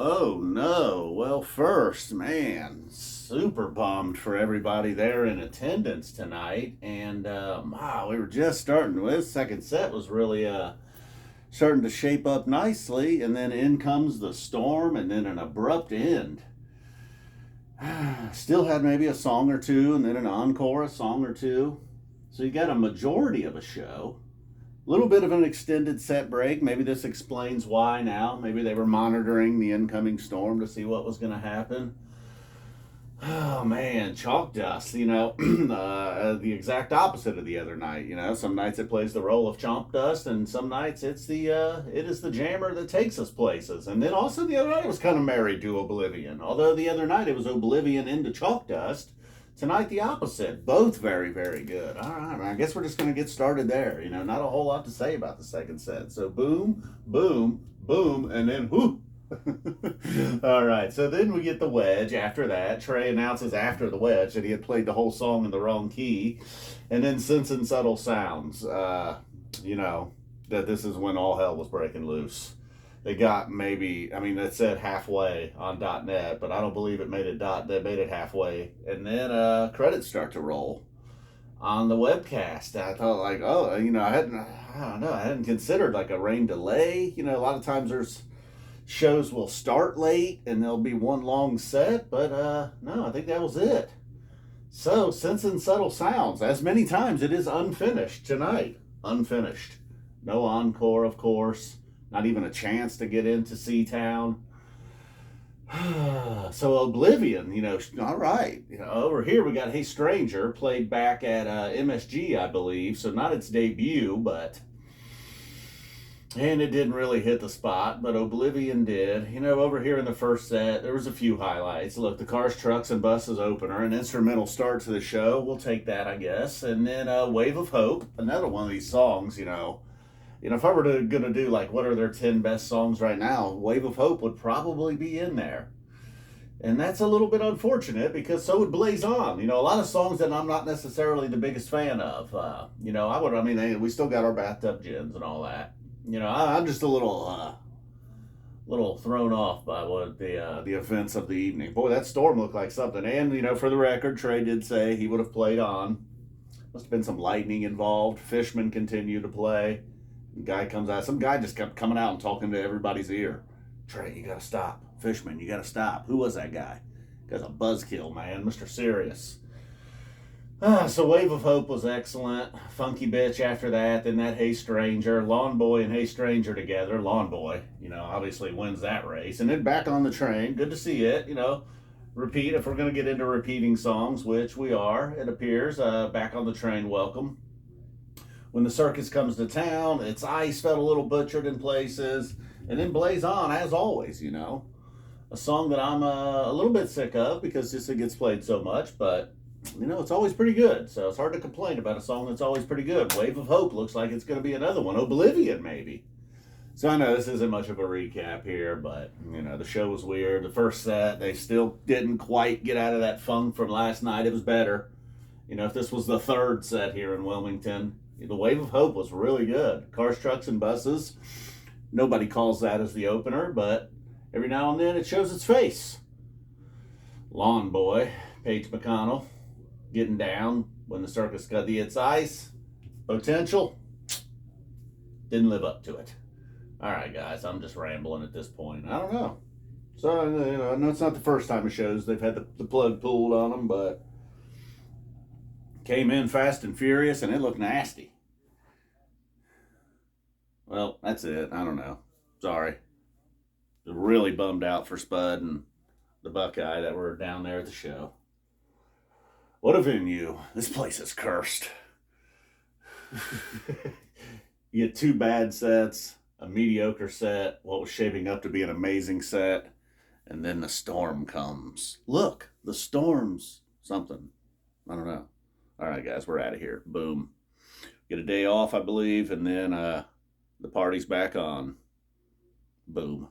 Oh no. Well, first, man, super bummed for everybody there in attendance tonight. And wow, we were just starting with second set was really starting to shape up nicely, and then in comes the storm, and then an abrupt end. Still had maybe a song or two, and then an encore, a song or two. So you got a majority of a show. A little bit of an extended set break. Maybe this explains why now. Maybe they were monitoring the incoming storm to see what was going to happen. Oh man, chalk dust, the exact opposite of the other night. Some nights it plays the role of chalk dust, and some nights it is the jammer that takes us places. And then also the other night it was kind of married to Oblivion. Although the other night it was Oblivion into chalk dust. Tonight the opposite. Both very, very good. All right, I guess we're just going to get started there. Not a whole lot to say about the second set. So boom, boom, boom, and then whoo. All right, so then we get the Wedge. After that, Trey announces after the Wedge that he had played the whole song in the wrong key. And then Sense and Subtle Sounds, that this is when all hell was breaking loose. They got it said halfway on .net, but I don't believe it made it they made it halfway. And then credits start to roll on the webcast. I thought I hadn't considered like a rain delay. A lot of times there's shows will start late and there'll be one long set, but no, I think that was it. So Sense and Subtle Sounds, as many times it is unfinished tonight. Unfinished. No encore, of course. Not even a chance to get into Seatown. So Oblivion, all right. Over here we got Hey Stranger, played back at MSG, I believe. So not its debut, and it didn't really hit the spot, but Oblivion did. Over here in the first set, there was a few highlights. Look, the Cars, Trucks, and Buses opener, an instrumental start to the show. We'll take that, I guess. And then Wave of Hope, another one of these songs, if I were going to do like what are their 10 best songs right now, Wave of Hope would probably be in there. And that's a little bit unfortunate because so would Blaze On. A lot of songs that I'm not necessarily the biggest fan of. We still got our Bathtub Gins and all that. I'm just a little thrown off by what the events of the evening. Boy, that storm looked like something. And, for the record, Trey did say he would have played on. Must have been some lightning involved. Fishman continued to play. Guy comes out. Some guy just kept coming out and talking to everybody's ear. Trey, you got to stop. Fishman, you got to stop. Who was that guy? Guy's a buzzkill, man. Mr. Serious. So Wave of Hope was excellent. Funky Bitch after that. Then that Hey Stranger. Lawn Boy and Hey Stranger together. Lawn Boy, obviously wins that race. And then Back on the Train. Good to see it. Repeat. If we're going to get into repeating songs, which we are, it appears. Back on the Train, welcome. When the Circus comes to town, its ice felt a little butchered in places. And then Blaze On, as always, a song that I'm a little bit sick of because it gets played so much, but, it's always pretty good. So it's hard to complain about a song that's always pretty good. Wave of Hope looks like it's going to be another one. Oblivion, maybe. So I know this isn't much of a recap here, but, the show was weird. The first set, they still didn't quite get out of that funk from last night. It was better. If this was the third set here in Wilmington, the Wave of Hope was really good. Cars, Trucks, and Buses. Nobody calls that as the opener, but every now and then it shows its face. Lawn Boy, Paige McConnell, getting down when the Circus got its ice. Potential. Didn't live up to it. All right, guys, I'm just rambling at this point. I don't know. So, I know it's not the first time it shows they've had the plug pulled on them, but came in fast and furious, and it looked nasty. Well, that's it. I don't know. Sorry. Was really bummed out for Spud and the Buckeye that were down there at the show. What a venue. This place is cursed. You get two bad sets, a mediocre set, what was shaping up to be an amazing set, and then the storm comes. Look, the storm's something. I don't know. All right, guys, we're out of here. Boom. Get a day off, I believe, and then the party's back on. Boom.